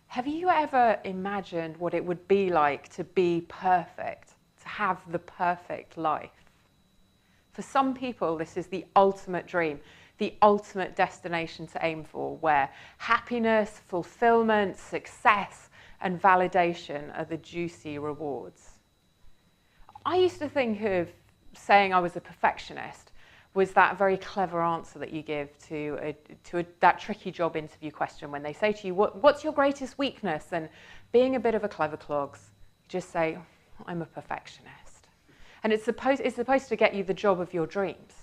Have you ever imagined what it would be like to be perfect, to have the perfect life? For some people, this is the ultimate dream, the ultimate destination to aim for, where happiness, fulfillment, success, and validation are the juicy rewards. I used to think of saying I was a perfectionist was that very clever answer that you give to that tricky job interview question when they say to you, what's your greatest weakness? And being a bit of a clever clogs, just say, I'm a perfectionist. And it's supposed to get you the job of your dreams.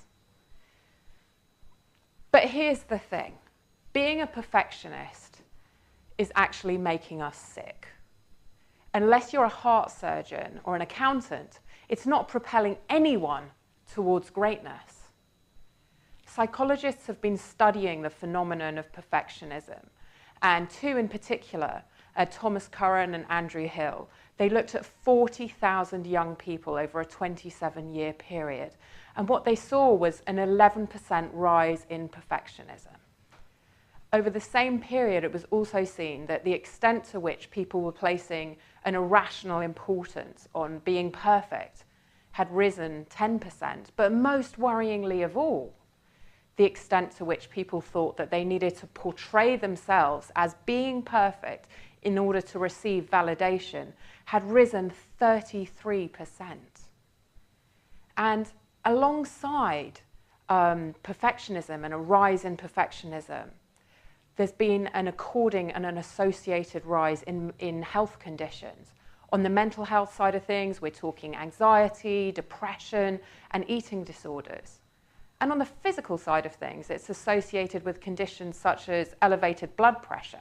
But here's the thing. Being a perfectionist is actually making us sick. Unless you're a heart surgeon or an accountant, it's not propelling anyone towards greatness. Psychologists have been studying the phenomenon of perfectionism, and two in particular, Thomas Curran and Andrew Hill, they looked at 40,000 young people over a 27-year period, and what they saw was an 11% rise in perfectionism. Over the same period, it was also seen that the extent to which people were placing an irrational importance on being perfect had risen 10%, but most worryingly of all, the extent to which people thought that they needed to portray themselves as being perfect in order to receive validation had risen 33%. And alongside perfectionism and a rise in perfectionism, there's been an according and an associated rise in health conditions. On the mental health side of things, we're talking anxiety, depression, and eating disorders. And on the physical side of things, it's associated with conditions such as elevated blood pressure,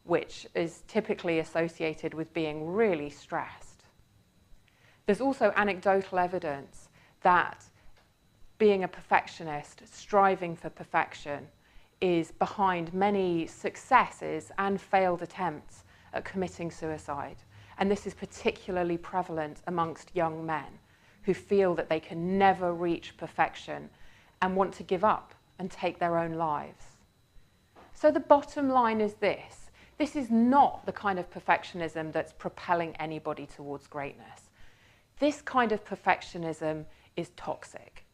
which is typically associated with being really stressed. There's also anecdotal evidence that being a perfectionist, striving for perfection, is behind many successes and failed attempts at committing suicide. And this is particularly prevalent amongst young men who feel that they can never reach perfection and want to give up and take their own lives. So the bottom line is this. This is not the kind of perfectionism that's propelling anybody towards greatness. This kind of perfectionism is toxic.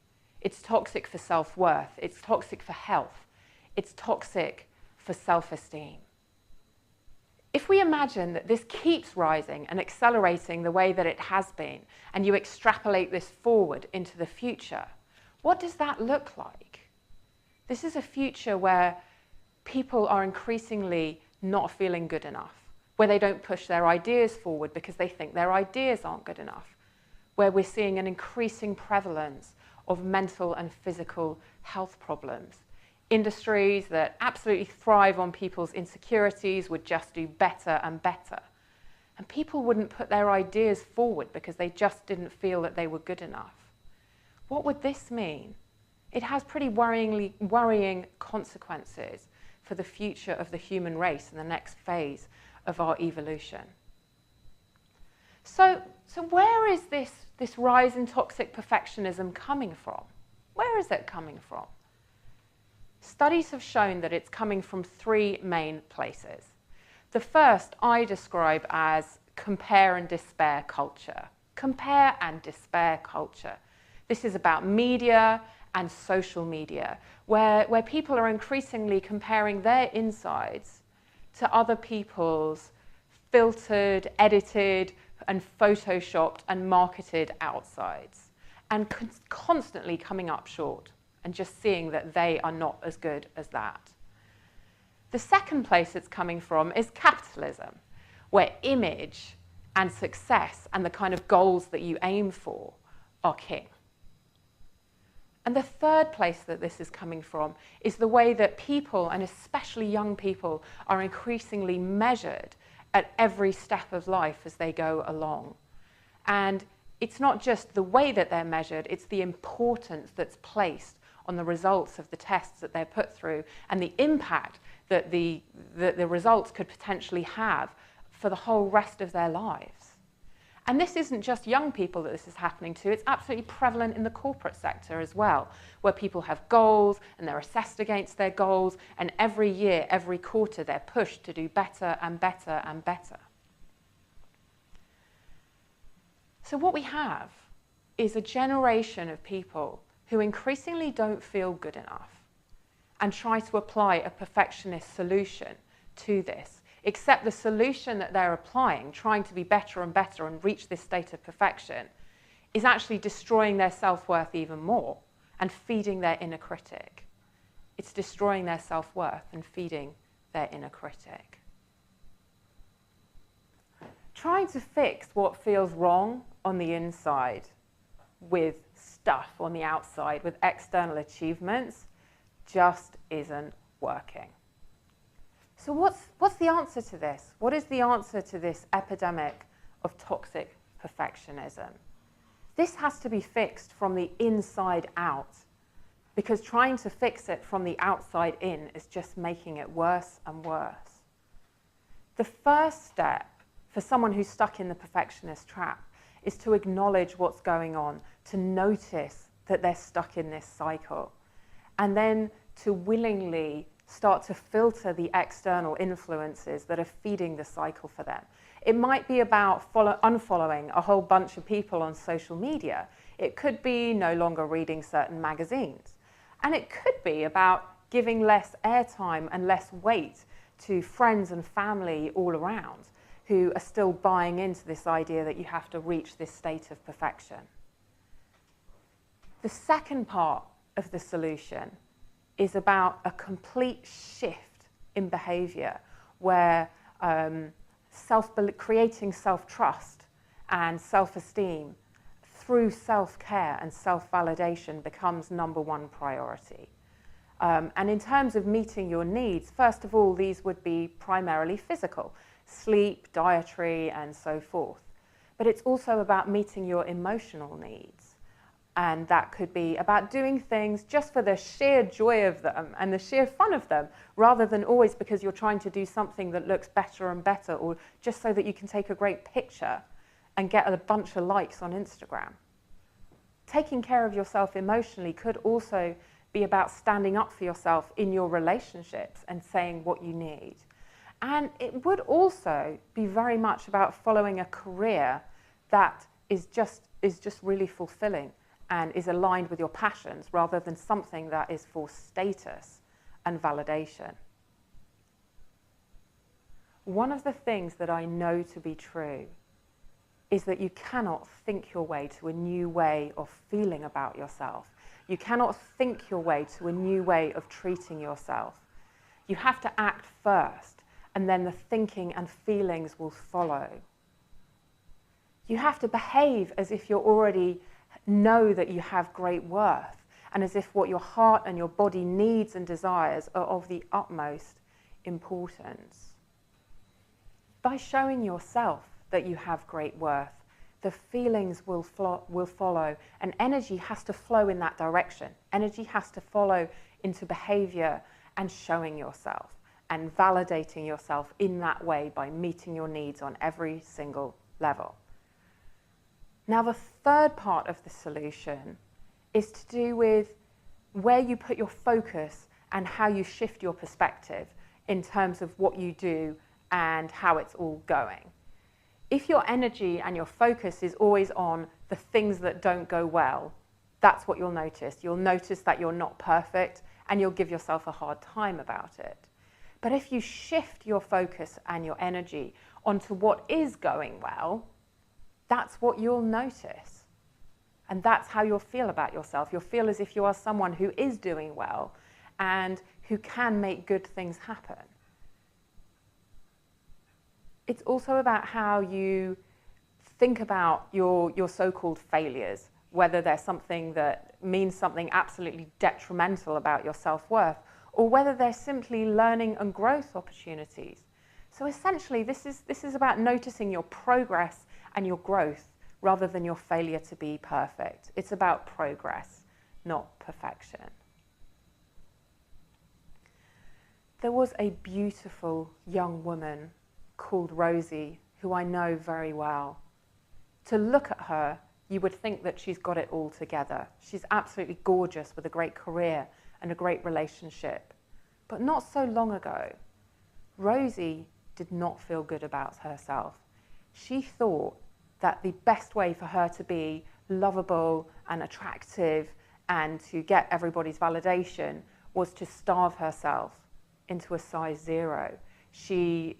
It's toxic for self-worth. It's toxic for health. It's toxic for self-esteem. If we imagine that this keeps rising and accelerating the way that it has been, and you extrapolate this forward into the future, what does that look like? This is a future where people are increasingly not feeling good enough, where they don't push their ideas forward because they think their ideas aren't good enough, where we're seeing an increasing prevalence of mental and physical health problems. Industries that absolutely thrive on people's insecurities would just do better and better. And people wouldn't put their ideas forward because they just didn't feel that they were good enough. What would this mean? It has pretty worrying consequences for the future of the human race and the next phase of our evolution. So where is this rise in toxic perfectionism coming from? Where is it coming from? Studies have shown that it's coming from three main places. The first I describe as compare and despair culture. Compare and despair culture. This is about media and social media, where people are increasingly comparing their insides to other people's filtered, edited, and photoshopped and marketed outsides, and constantly coming up short and just seeing that they are not as good as that. The second place it's coming from is capitalism, where image and success and the kind of goals that you aim for are king. And the third place that this is coming from is the way that people, and especially young people, are increasingly measured at every step of life as they go along. And it's not just the way that they're measured, it's the importance that's placed on the results of the tests that they're put through and the impact that the results could potentially have for the whole rest of their lives. And this isn't just young people that this is happening to, it's absolutely prevalent in the corporate sector as well, where people have goals and they're assessed against their goals, and every year, every quarter, they're pushed to do better and better and better. So what we have is a generation of people who increasingly don't feel good enough and try to apply a perfectionist solution to this, except the solution that they're applying, trying to be better and better and reach this state of perfection, is actually destroying their self-worth even more and feeding their inner critic. It's destroying their self-worth and feeding their inner critic. Trying to fix what feels wrong on the inside with stuff on the outside, with external achievements, just isn't working. So what's the answer to this? What is the answer to this epidemic of toxic perfectionism? This has to be fixed from the inside out, because trying to fix it from the outside in is just making it worse and worse. The first step for someone who's stuck in the perfectionist trap is to acknowledge what's going on, to notice that they're stuck in this cycle, and then to willingly start to filter the external influences that are feeding the cycle for them. It might be about unfollowing a whole bunch of people on social media. It could be no longer reading certain magazines. And it could be about giving less airtime and less weight to friends and family all around who are still buying into this idea that you have to reach this state of perfection. The second part of the solution is about a complete shift in behaviour where creating self-trust and self-esteem through self-care and self-validation becomes number one priority. And in terms of meeting your needs, first of all, these would be primarily physical, sleep, dietary, and so forth. But it's also about meeting your emotional needs. And that could be about doing things just for the sheer joy of them and the sheer fun of them, rather than always because you're trying to do something that looks better and better, or just so that you can take a great picture and get a bunch of likes on Instagram. Taking care of yourself emotionally could also be about standing up for yourself in your relationships and saying what you need. And it would also be very much about following a career that is just really fulfilling and is aligned with your passions, rather than something that is for status and validation. One of the things that I know to be true is that you cannot think your way to a new way of feeling about yourself. You cannot think your way to a new way of treating yourself. You have to act first, and then the thinking and feelings will follow. You have to behave as if you already know that you have great worth, and as if what your heart and your body needs and desires are of the utmost importance. By showing yourself that you have great worth, the feelings will follow, and energy has to flow in that direction. Energy has to follow into behavior and showing yourself and validating yourself in that way by meeting your needs on every single level. Now, the third part of the solution is to do with where you put your focus and how you shift your perspective in terms of what you do and how it's all going. If your energy and your focus is always on the things that don't go well, that's what you'll notice. You'll notice that you're not perfect, and you'll give yourself a hard time about it. But if you shift your focus and your energy onto what is going well, that's what you'll notice. And that's how you'll feel about yourself. You'll feel as if you are someone who is doing well and who can make good things happen. It's also about how you think about your so-called failures, whether they're something that means something absolutely detrimental about your self-worth, or whether they're simply learning and growth opportunities. So essentially, this is about noticing your progress and your growth rather than your failure to be perfect. It's about progress, not perfection. There was a beautiful young woman called Rosie, who I know very well. To look at her, you would think that she's got it all together. She's absolutely gorgeous with a great career and a great relationship. But not so long ago, Rosie did not feel good about herself. She thought that the best way for her to be lovable and attractive and to get everybody's validation was to starve herself into a size 0. She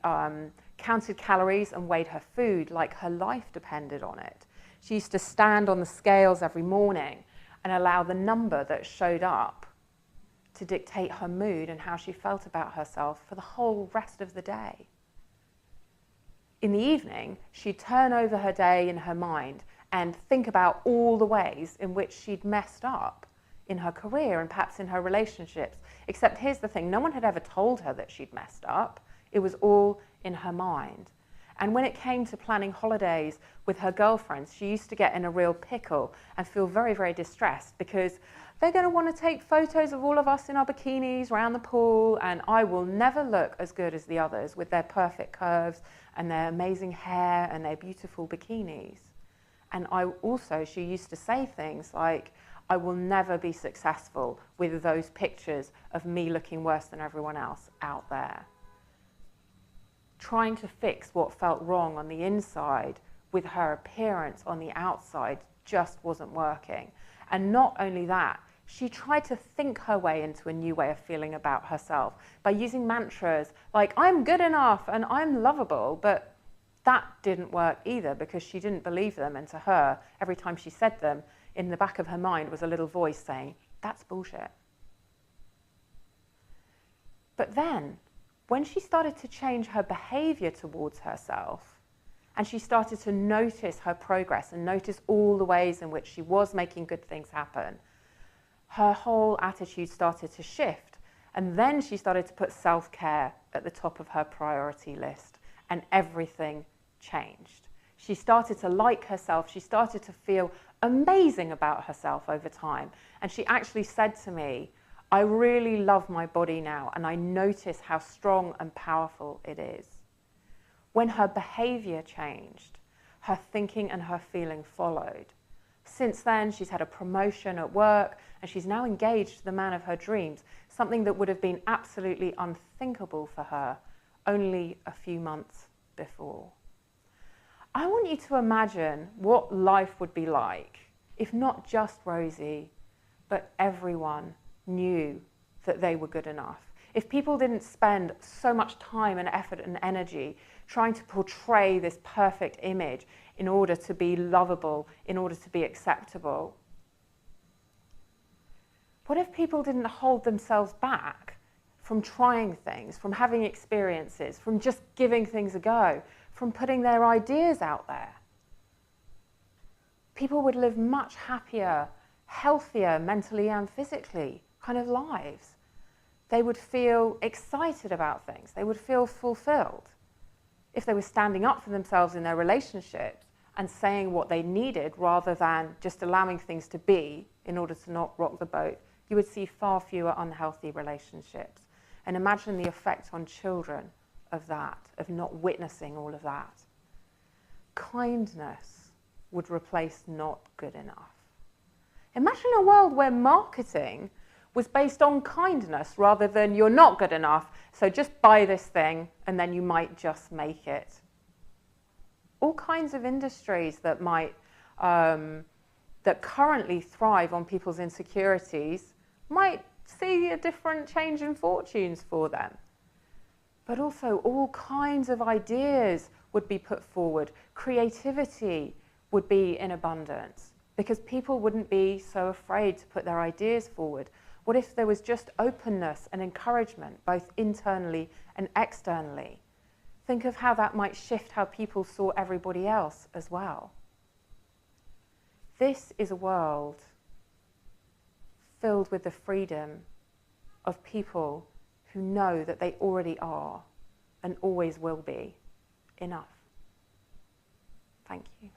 counted calories and weighed her food like her life depended on it. She used to stand on the scales every morning and allow the number that showed up to dictate her mood and how she felt about herself for the whole rest of the day. In the evening, she'd turn over her day in her mind and think about all the ways in which she'd messed up in her career and perhaps in her relationships. Except here's the thing, no one had ever told her that she'd messed up. It was all in her mind. And when it came to planning holidays with her girlfriends, she used to get in a real pickle and feel very, very distressed because they're going to want to take photos of all of us in our bikinis around the pool, and I will never look as good as the others with their perfect curves and their amazing hair and their beautiful bikinis. And she used to say things like, I will never be successful with those pictures of me looking worse than everyone else out there. Trying to fix what felt wrong on the inside with her appearance on the outside just wasn't working. And not only that, she tried to think her way into a new way of feeling about herself by using mantras like, I'm good enough and I'm lovable, but that didn't work either because she didn't believe them, and to her, every time she said them, in the back of her mind was a little voice saying, that's bullshit. But then, when she started to change her behaviour towards herself, and she started to notice her progress and notice all the ways in which she was making good things happen, her whole attitude started to shift. And then she started to put self-care at the top of her priority list, and everything changed. She started to like herself. She started to feel amazing about herself over time. And she actually said to me, I really love my body now, and I notice how strong and powerful it is. When her behaviour changed, her thinking and her feeling followed. Since then, she's had a promotion at work, and she's now engaged the man of her dreams, something that would have been absolutely unthinkable for her only a few months before. I want you to imagine what life would be like if not just Rosie, but everyone knew that they were good enough. If people didn't spend so much time and effort and energy trying to portray this perfect image in order to be lovable, in order to be acceptable. What if people didn't hold themselves back from trying things, from having experiences, from just giving things a go, from putting their ideas out there? People would live much happier, healthier mentally and physically kind of lives. They would feel excited about things. They would feel fulfilled if they were standing up for themselves in their relationships and saying what they needed rather than just allowing things to be in order to not rock the boat. You would see far fewer unhealthy relationships. And imagine the effect on children of that, of not witnessing all of that. Kindness would replace not good enough. Imagine a world where marketing was based on kindness rather than you're not good enough, so just buy this thing and then you might just make it. All kinds of industries that that currently thrive on people's insecurities might see a different change in fortunes for them. But also all kinds of ideas would be put forward. Creativity would be in abundance because people wouldn't be so afraid to put their ideas forward. What if there was just openness and encouragement, both internally and externally? Think of how that might shift how people saw everybody else as well. This is a world filled with the freedom of people who know that they already are and always will be enough. Thank you.